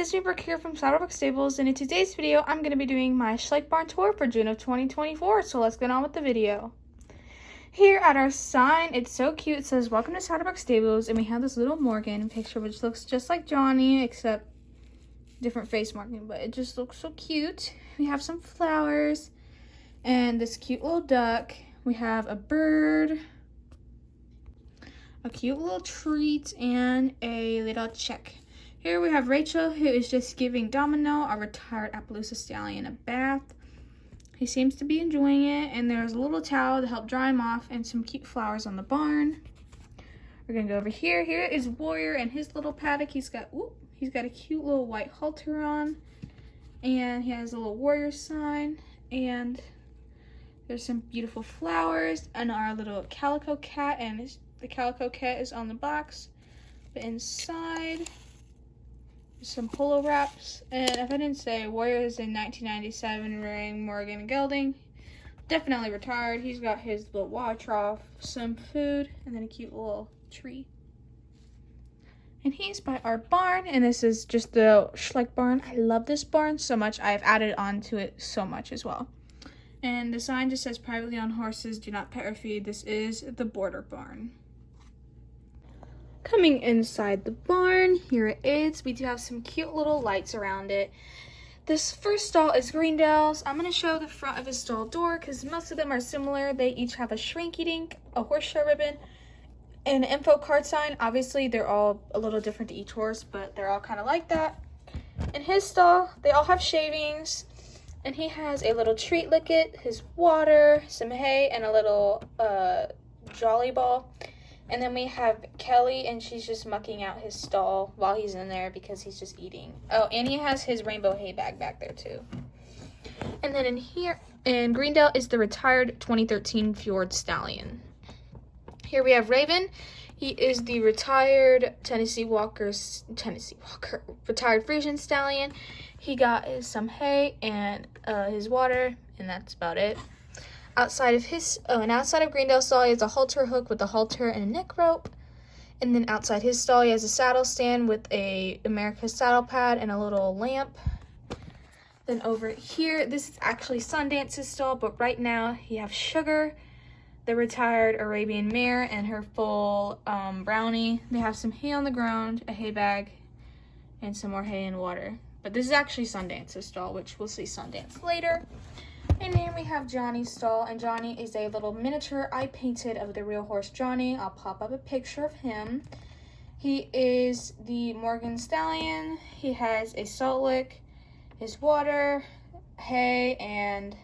it's me, Brooke, here from Saddlebrooke Stables, and in today's video, I'm going to be doing my Schleich barn tour for June of 2024, so let's get on with the video. Here at our sign, it's so cute. It says, "Welcome to Saddlebrooke Stables," and we have this little Morgan picture, which looks just like Johnny, except different face marking, but it just looks so cute. We have some flowers, and this cute little duck. We have a bird, a cute little treat, and a little chick. Here we have Rachel, who is just giving Domino, a retired Appaloosa stallion, a bath. He seems to be enjoying it, and there's a little towel to help dry him off and some cute flowers on the barn. We're gonna go over here. Here is Warrior and his little paddock. He's got a cute little white halter on, and he has a little Warrior sign, and there's some beautiful flowers, and our little calico cat, and the calico cat is on the box. But inside, some polo wraps, and if I didn't say, Warrior is in 1997 wearing Morgan gelding, definitely retired. He's got his little water trough, some food, and then a cute little tree. And he's by our barn, and this is just the Schleich barn. I love this barn so much. I've added on to it so much as well. And the sign just says, "Privately owned horses, do not pet or feed." This is the border barn. Coming inside the barn, here it is. We do have some cute little lights around it. This first stall is Greendale's. I'm going to show the front of his stall door because most of them are similar. They each have a shrinky dink, a horse show ribbon, and an info card sign. Obviously, they're all a little different to each horse, but they're all kind of like that. In his stall, they all have shavings, and he has a little treat licket, his water, some hay, and a little jolly ball. And then we have Kelly, and she's just mucking out his stall while he's in there because he's just eating. Oh, and he has his rainbow hay bag back there too. And then in here, in Greendale, is the retired 2013 Fjord Stallion. Here we have Raven. He is the retired retired Frisian Stallion. He got some hay and his water, and that's about it. Outside of Greendale's stall, he has a halter hook with a halter and a neck rope. And then outside his stall, he has a saddle stand with a America's saddle pad and a little lamp. Then over here, this is actually Sundance's stall, but right now you have Sugar, the retired Arabian mare, and her full brownie. They have some hay on the ground, a hay bag, and some more hay and water. But this is actually Sundance's stall, which we'll see Sundance later. And then we have Johnny's stall, and Johnny is a little miniature I painted of the real horse Johnny. I'll pop up a picture of him. He is the Morgan Stallion. He has a salt lick, his water, hay, and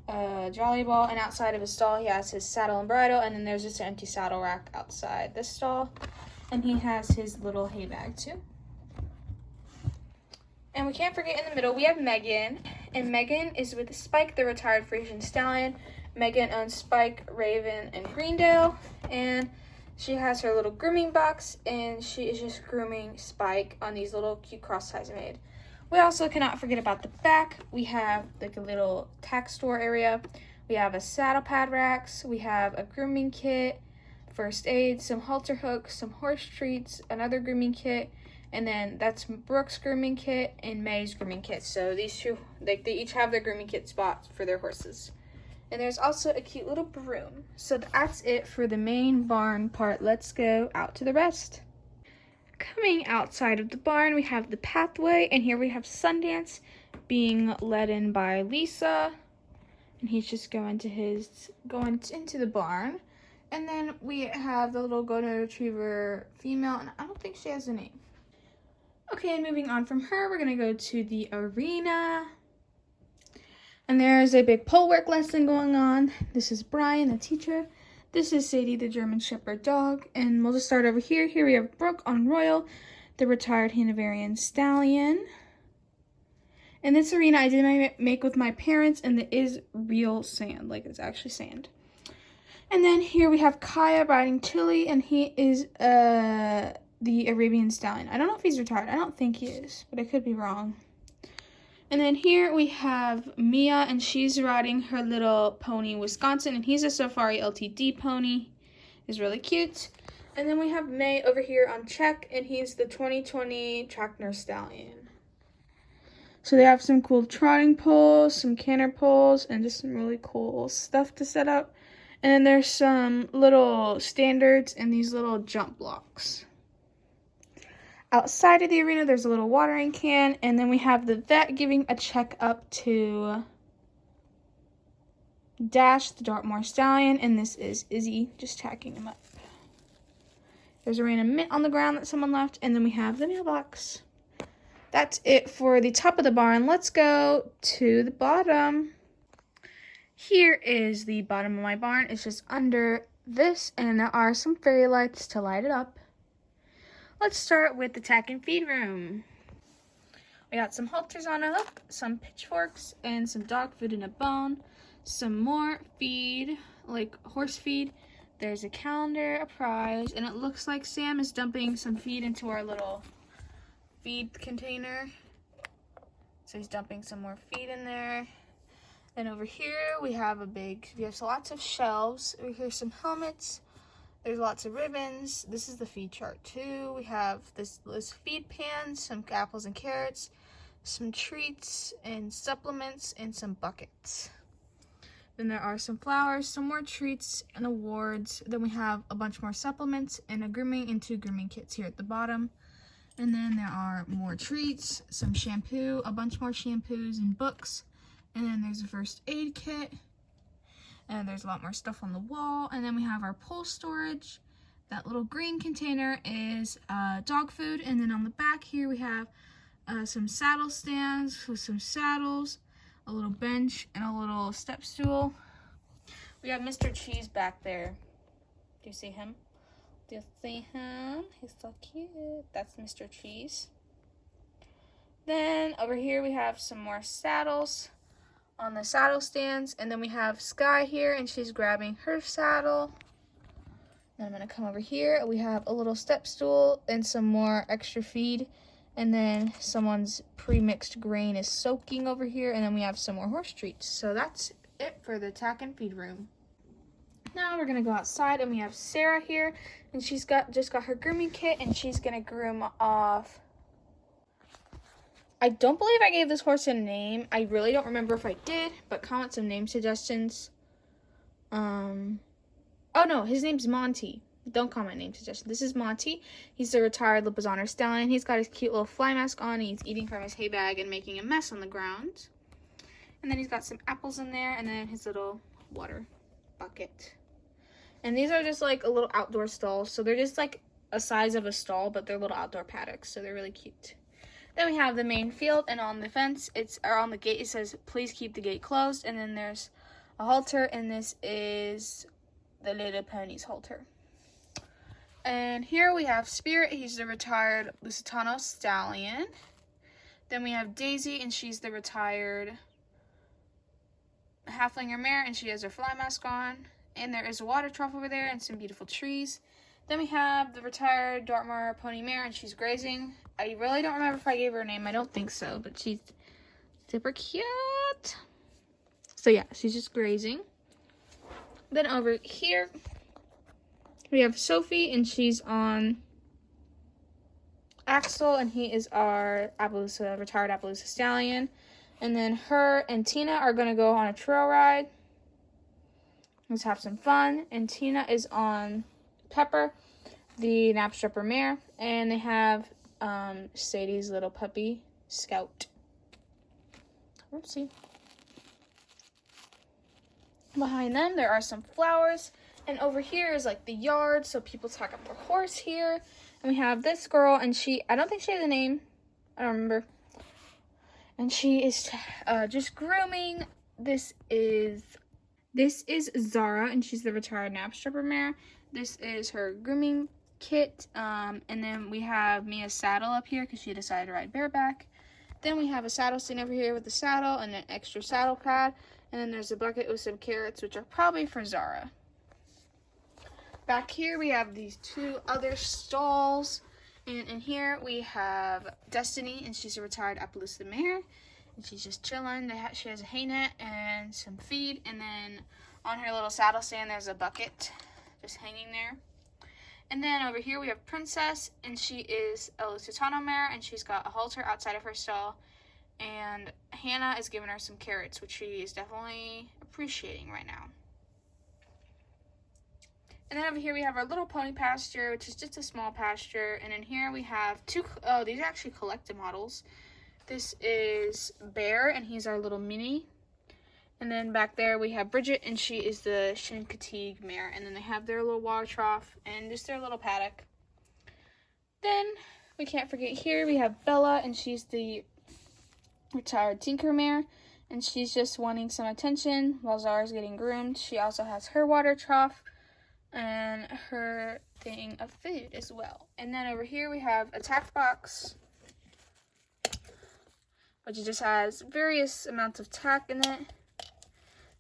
a jolly ball. And outside of his stall, he has his saddle and bridle, and then there's just an empty saddle rack outside this stall. And he has his little hay bag too. And we can't forget in the middle, we have Megan. And Megan is with Spike, the retired Frisian Stallion. Megan owns Spike, Raven, and Greendale. And she has her little grooming box, and she is just grooming Spike on these little cute cross ties made. We also cannot forget about the back. We have like a little tack store area. We have a saddle pad racks. We have a grooming kit, first aid, some halter hooks, some horse treats, another grooming kit. And then that's Brooke's grooming kit and May's grooming kit. So these two, they each have their grooming kit spots for their horses. And there's also a cute little broom. So that's it for the main barn part. Let's go out to the rest. Coming outside of the barn, we have the pathway. And here we have Sundance being led in by Lisa. And he's just going into the barn. And then we have the little golden retriever female. And I don't think she has a name. Okay, moving on from her, we're going to go to the arena. And there's a big pole work lesson going on. This is Brian, the teacher. This is Sadie, the German Shepherd dog. And we'll just start over here. Here we have Brooke on Royal, the retired Hanoverian Stallion. And this arena I did make with my parents, and it is real sand, like it's actually sand. And then here we have Kaya riding Tilly, and he is the Arabian Stallion. I don't know if he's retired. I don't think he is, but I could be wrong. And then here we have Mia, and she's riding her little pony, Wisconsin, and he's a Safari LTD pony. He's really cute. And then we have May over here on check, and he's the 2020 track nurse stallion. So they have some cool trotting poles, some canter poles, and just some really cool stuff to set up. And then there's some little standards and these little jump blocks. Outside of the arena, there's a little watering can, and then we have the vet giving a checkup to Dash, the Dartmoor stallion, and this is Izzy just tacking him up. There's a random mint on the ground that someone left, and then we have the mailbox. That's it for the top of the barn. Let's go to the bottom. Here is the bottom of my barn. It's just under this, and there are some fairy lights to light it up. Let's start with the tack and feed room. We got some halters on a hook, some pitchforks, and some dog food in a bone. Some more feed, like horse feed. There's a calendar, a prize, and it looks like Sam is dumping some feed into our little feed container. So he's dumping some more feed in there. And over here we have lots of shelves. Over here some helmets. There's lots of ribbons. This is the feed chart too. We have this feed pan, some apples and carrots, some treats and supplements, and some buckets. Then there are some flowers, some more treats and awards. Then we have a bunch more supplements and a grooming and 2 grooming kits here at the bottom. And then there are more treats, some shampoo, a bunch more shampoos and books. And then there's a first aid kit. And there's a lot more stuff on the wall. And then we have our pole storage. That little green container is dog food. And then on the back here we have some saddle stands with some saddles, a little bench, and a little step stool. We have Mr. Cheese back there. Do you see him? Do you see him? He's so cute. That's Mr. Cheese. Then over here we have some more saddles on the saddle stands, and then we have Sky here, and she's grabbing her saddle. Then I'm gonna come over here. We have a little step stool and some more extra feed, and then someone's pre-mixed grain is soaking over here, and then we have some more horse treats. So that's it for the tack and feed room. Now we're gonna go outside, and we have Sarah here, and she's just got her grooming kit, and she's gonna groom off. I don't believe I gave this horse a name. I really don't remember if I did, but comment some name suggestions. Oh no, his name's Monty. Don't comment name suggestions. This is Monty. He's the retired Lipizzaner stallion. He's got his cute little fly mask on. He's eating from his hay bag and making a mess on the ground. And then he's got some apples in there, and then his little water bucket. And these are just like a little outdoor stalls. So they're just like a size of a stall, but they're little outdoor paddocks. So they're really cute. Then we have the main field, and on the fence, or on the gate, it says, please keep the gate closed. And then there's a halter, and this is the Little Ponies halter. And here we have Spirit. He's the retired Lusitano stallion. Then we have Daisy, and she's the retired Halflinger mare, and she has her fly mask on. And there is a water trough over there and some beautiful trees. Then we have the retired Dartmoor pony mare, and she's grazing. I really don't remember if I gave her a name. I don't think so, but she's super cute. So yeah, she's just grazing. Then over here, we have Sophie, and she's on Axel, and he is our retired Appaloosa stallion. And then her and Tina are going to go on a trail ride. Let's have some fun. And Tina is on Pepper, the Knapstrapper mare, and they have Sadie's little puppy, Scout. Oopsie. Behind them, there are some flowers, and over here is like the yard, so people tack up their horse here. And we have this girl, and I don't think she has a name. I don't remember. And she is just grooming. This is Zara, and she's the retired Knapstrapper mare. This is her grooming kit, and then we have Mia's saddle up here because she decided to ride bareback. Then we have a saddle stand over here with the saddle and an extra saddle pad, and then there's a bucket with some carrots, which are probably for Zara. Back here we have these 2 other stalls, and in here we have Destiny, and she's a retired Appaloosa mare, and she's just chilling. She has a hay net and some feed, and then on her little saddle stand there's a bucket just hanging there. And then over here we have Princess, and she is a Lusitano mare, and she's got a halter outside of her stall. And Hannah is giving her some carrots, which she is definitely appreciating right now. And then over here we have our little pony pasture, which is just a small pasture. And in here we have these are actually collective models. This is Bear, and he's our little mini. And then back there we have Bridget, and she is the Chincoteague mare. And then they have their little water trough and just their little paddock. Then we can't forget here we have Bella, and she's the retired Tinker mare. And she's just wanting some attention while Zara's getting groomed. She also has her water trough and her thing of food as well. And then over here we have a tack box, which just has various amounts of tack in it.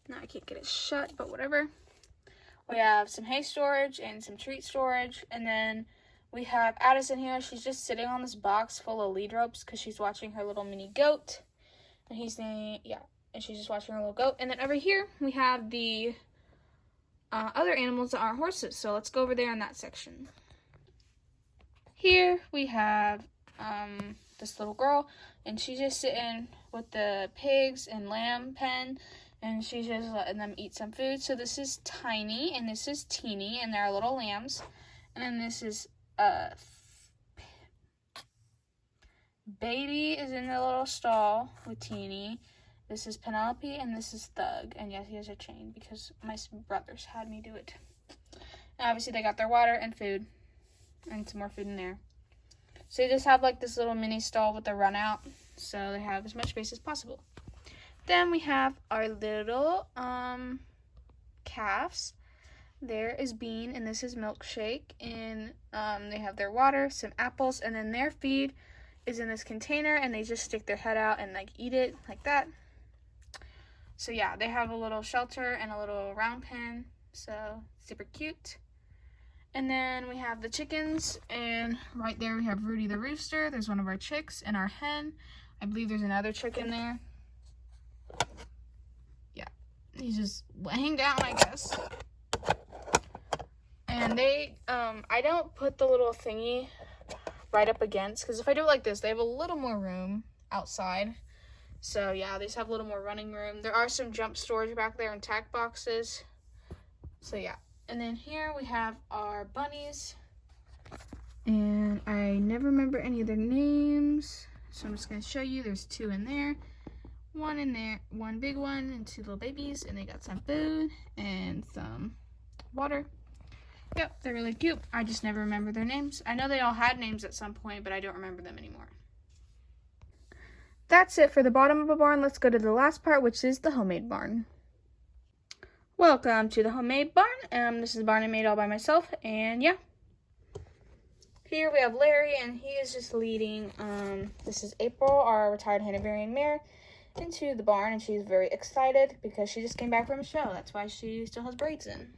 Now I can't get it shut, but whatever. We have some hay storage and some treat storage. And then we have Addison here. She's just sitting on this box full of lead ropes because she's watching her little mini goat. And and she's just watching her little goat. And then over here we have the other animals that aren't horses. So let's go over there in that section. Here we have this little girl, and she's just sitting with the pigs and lamb pen, and she's just letting them eat some food. So this is Tiny, and this is Teeny, and they're little lambs. And then this is Baby is in the little stall with Teeny. This is Penelope, and this is Thug. And yes, he has a chain because my brothers had me do it. And obviously they got their water and food and some more food in there. So they just have like this little mini stall with a run out, so they have as much space as possible. Then we have our little calves. There is Bean, and this is Milkshake, and they have their water, some apples, and then their feed is in this container, and they just stick their head out and like eat it like that. So yeah, they have a little shelter and a little round pen, so super cute. And then we have the chickens, and right there we have Rudy the rooster. There's one of our chicks and our hen. I believe there's another chicken there. Yeah, he's just laying down, I guess. And they, I don't put the little thingy right up against, because if I do it like this, they have a little more room outside. So yeah, they just have a little more running room. There are some jump storage back there and tack boxes. So yeah. And then here we have our bunnies. And I never remember any of their names. So I'm just going to show you. There's two in there. One in there. One big one and two little babies. And they got some food and some water. Yep, they're really cute. I just never remember their names. I know they all had names at some point, but I don't remember them anymore. That's it for the bottom of a barn. Let's go to the last part, which is the homemade barn. Welcome to the homemade barn. This is the barn I made all by myself, and yeah. Here we have Larry, and he is just leading, this is April, our retired Hanoverian mare, into the barn, and she's very excited because she just came back from a show. That's why she still has braids in.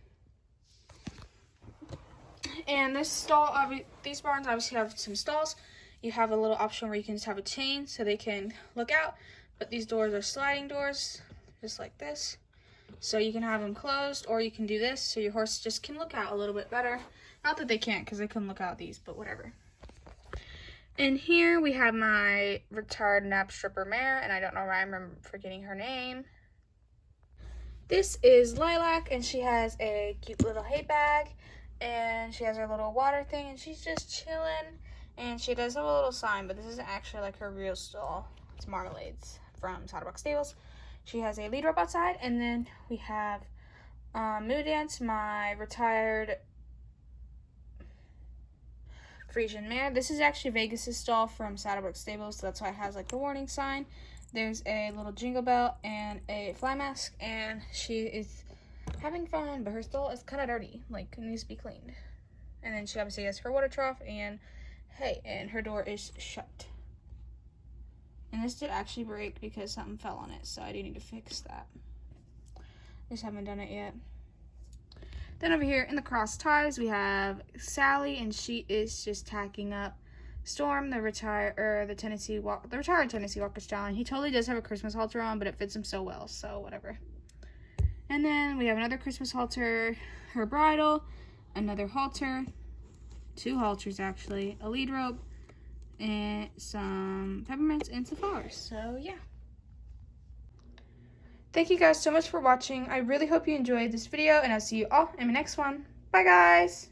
And this stall, these barns obviously have some stalls. You have a little option where you can just have a chain so they can look out. But these doors are sliding doors, just like this. So you can have them closed, or you can do this so your horse just can look out a little bit better. Not that they can't, because they couldn't look out these, but whatever. And here we have my retired nap stripper mare, and I don't know why I'm forgetting her name. This is Lilac, and she has a cute little hay bag, and she has her little water thing, and she's just chilling. And she does have a little sign, but this isn't actually like her real stall. It's Marmalades from Saddlebrooke Stables. She has a lead rope outside. And then we have Moo Dance, my retired Frisian mare. This is actually Vegas' stall from Saddlebrooke Stables, so that's why it has like the warning sign. There's a little jingle bell and a fly mask, and she is having fun, but her stall is kind of dirty, like it needs to be cleaned. And then she obviously has her water trough and hey, and her door is shut. And this did actually break because something fell on it, so I do need to fix that. Just haven't done it yet. Then over here in the cross ties, we have Sally, and she is just tacking up Storm, the retired Tennessee Walker Stallion. He totally does have a Christmas halter on, but it fits him so well, so whatever. And then we have another Christmas halter, her bridle, another halter, 2 halters actually, a lead rope, and some peppermints and some flowers. So yeah. Thank you guys so much for watching. I really hope you enjoyed this video, and I'll see you all in my next one. Bye guys!